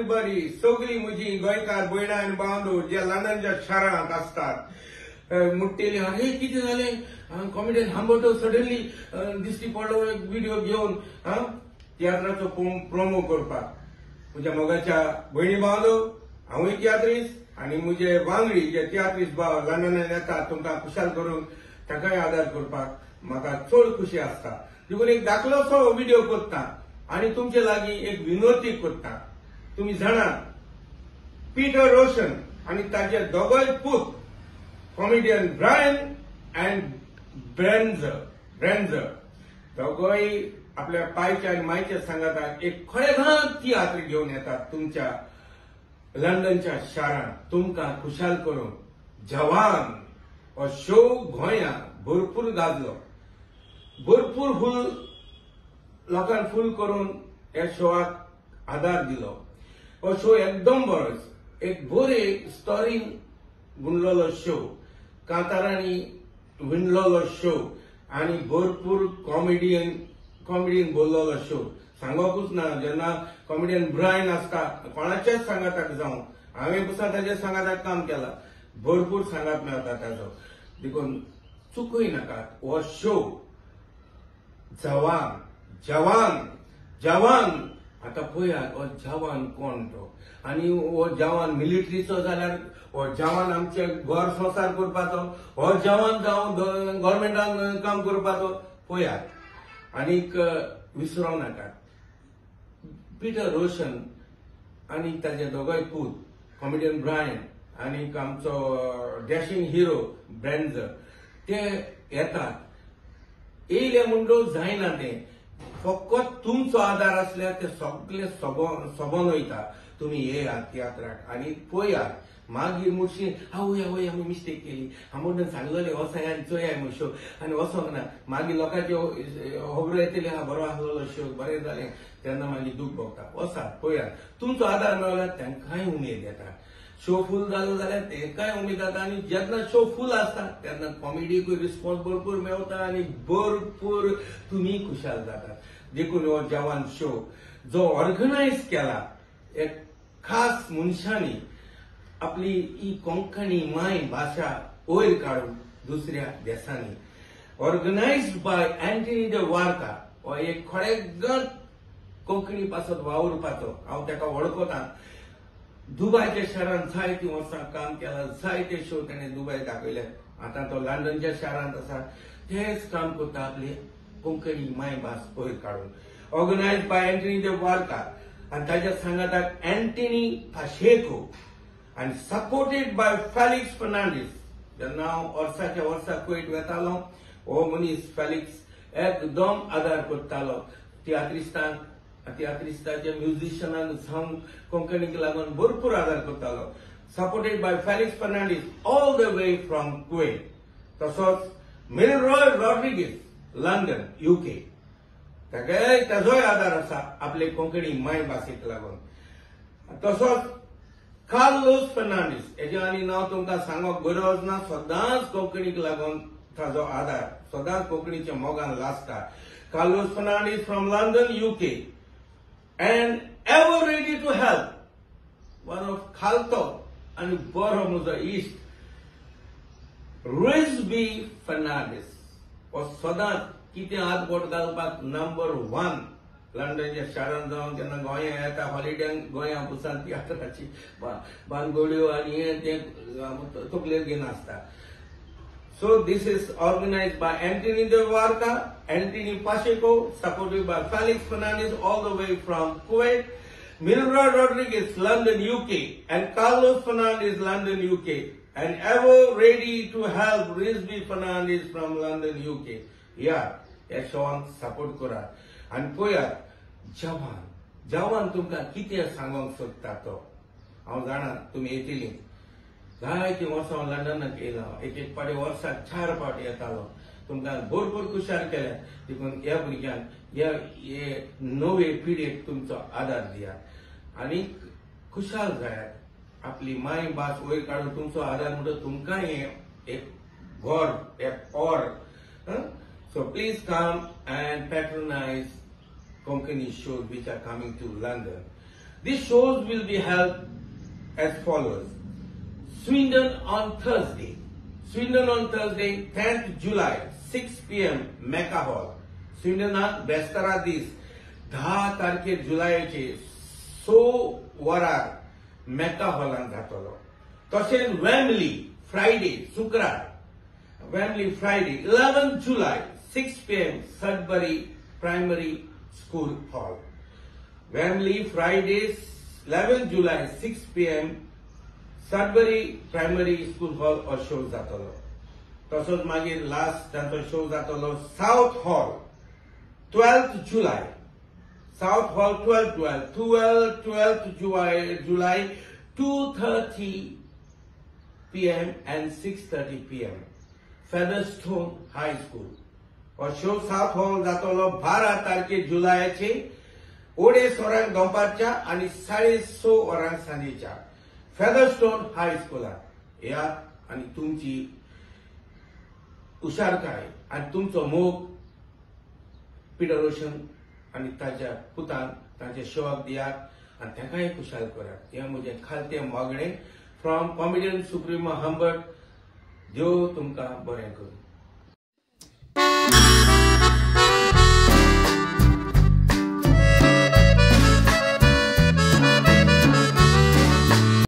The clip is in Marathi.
एव्हरीबडी, सगळी म्हजी गोंयकार भयणां आनी बांदो जे लंडनच्या शारांत असतात मुट्टेली, अरे कितें जालें, कॉमेडियन हांबटो सडनली दिश्टी पडलो एक व्हिडिओ घेवन तियात्राचो प्रोमो करपाक. म्हज्या मोगाच्या भयणी बांदो, हांवूय तियात्रीस्ट आनी म्हजे वांगडी जे तियात्रीस्ट भाव लंडनांत येतात तुमकां खुशाल करून ताकाय आदार करपाक म्हाका चड खुशी आसता. देखून एक धाकलोसो व्हिडिओ करता आनी तुमचे लागीं एक विनोदी करता. तुम्ही जाणात पीटर रोशन आनी ताचे दोगोय पूत कॉमेडियन ब्रायन अँड ब्रेंझर दोगोय आपल्या पायच्या आनी मायच्या सांगाताक एक खळेघात तियात्र घेवन येतात तुमच्या लंडनच्या शारांत तुमकां खुशाल करून. जवान हो शो गोंयांत भरपूर गाजलो, भरपूर फूल लोकांक फूल करून ह्या शोवाक आदार दिलो. हो शो एकदम बरो, एक बरे स्टोरीन गुंडलेलो शो, कांतारांनी विणलेलो शो आनी भरपूर कॉमेडीन बोललेलो शो. सांगोकूच ना, जेन्ना कॉमेडियन ब्रायन आसता कोणाच्याच सांगाताक जावं, हांवें पुसा ताच्या सांगाताक काम केलां, भरपूर सांगात मेळटा ताजो. देखून चुकूय नाकात हो शो. जवान आता पळयात हो जवान कोण तो, आनी हो जवान मिलिटरीचो जाल्यार हो जवान आमचे घर संसार करपाचो, हो जवान जावं गव्हर्मेंटान काम करपाचो पळयात. आनीक विसरूंक नाकात पीटर रोशन आनी ताचे दोगोय पूत कॉमेडियन ब्रायन आनीक आमचो डॅशिंग हिरो ब्रेंझर ते येतात. येयले म्हणटो जायना तें, फकत तुमचो आदार आसल्यार ते सगळे सोबोन वयता. तुमी येयात तियात्राक आनी पळयात. मागीर मुर्शी आवय आमी मिस्टेक केली, हांव सांगलेलें वसाय आनी चोयाय म्हूण शो आनी वसोंक ना. मागीर लोकांचे खबरो येतले, हा बरो आसलेलो शो, बरें जालें, तेन्ना मागीर दूख भोगता. वसात पळयात, तुमचो आदार मेळल्यार तांकांय उमेद येता. शो फूल जालो जाल्यार तेंकाय उमेद जाता आनी जेन्ना शो फूल आसता तेन्ना कॉमेडीकूय रिस्पॉन्स भरपूर मेळटा आनी भरपूर तुमी खुशाल जातात. देखून हो जवान शो जो ऑर्गनायज केला एक खास मनशांनी आपली ही कोंकणी माय भाशा वयर काडून दुसऱ्या देशांनी, ऑर्गनायज्ड बाय अँटनी द वार्का. हो एक खळेगत कोंकणी पासत वावुरपाचो, हांव ताका वळखता. दुबयच्या शारांत जायतीं वर्सां काम केलां, जायते शो ताणें दुबय दाखयले. आतां तो लंडनच्या शारांत आसा, तेच काम करता आपली कोंकणी माय भास वयर काडून. ऑर्गनायज्ड बाय अँटनी द वार्का आनी ताच्या सांगाताक Antony Pacheco and supported by Felix Fernandez. जेन्ना हांव वर्साच्या वर्सा कुवेट वेतालो, हो मनीस फेलिक्स एकदम आदार करतालो. तियात्रिस्ताचे म्युझिशियनांक जावं कोंकणीक लागून भरपूर आदार करतालो. Supported by Felix Fernandes all the way from Kuwait. तसोच मिलरॉय रॉड्रिगीस लंडन UK, ताजोय आदार आसा आपले कोंकणी माय भाशेक लागून. तसोच कार्लोस फर्नांडीस, हेजे आनी नांव तुमकां सांगोक गरज ना, सदांच कोंकणीक लागून ताजो आदार, सदांच कोंकणीच्या मोगान लासता. Carlos Fernandes from London UK and ever ready to help. one of खालतो आनी बरो म्हजो इश्ट रिझबी फर्नांडीस, हो सदांच कितें हातबोट घालपाक नंबर 1 लंडनच्या शारांत जावन जेन्ना गोंया येता हॉलिडेक गोंया पुसान तियात्राची बानगड्यो आनी हें तें तकलेर घेवन आसता. So this is organized by Anthony de Varca, Anthony Pacheco, supported by Felix Fernandez all the way from Kuwait, Milroy Rodriguez, London UK, and Carlos Fernandez, London UK, and ever ready to help Rizvi Fernandez from London UK. Yeah, हे शोवांक सपोर्ट करात. आनी पळयात जवान तुमकां कितें सांगोंक सोदता तो. हांव जाणा तुमी येतली, जायतीं वर्सां लंडनाक येयलो, एक पाटी वर्साक 4 पावटी येतालो. तुमकां भरपूर खुशाल केल्या. देखून ह्या भुरग्यांक हे नवे पिढीक तुमचो आदार दियात आनी खुशाल जायात. आपली माय भास वयर काडून तुमचो आदार म्हणटा तुमकां एक गॉड, एक or. So please come and patronize Konkani shows which are coming to London. These shows will be held as follows. Swindon on Thursday. Swindon on Thursday, 10th July, 6 p.m. Mecca Hall. स्विडनात बेस्तारा दीस 10 तारखेर जुलायाचे 6 वरार मेका हॉलांत जातलो. तशेंच वेम्बली फ्रायडे शुक्रार Wembley Friday 11 July 6 p.m. Sudbury primary school hall. Wembley Friday 11 July 6 p.m. Sudbury primary school hall हो शो जातलो. तसोच मागीर लास्ट तांचो शो जातलो south hall 12th July. South Hall 12th July 2:30 p.m. and 6:30 p.m. Featherstone High School. और शो साउथ हॉल जातलो 12 तारखे जुलायाचे 2:30 वरांक दनपारच्या आणि 6:30 वरांक सांजेच्या फेदरस्टोन हाय स्कूलात या आणि तुमची हुशारकाय आणि तुमचो मोग पीटर रोशन आणि ताच्या पुतान तांच्या शोक दियात आणि ताकाय खुशाल करात. हे म्हजे खालते मागणे फ्रॉम कॉमेडियन सुप्रिमो हंबर्ट. देव तुमकां बरें करूं.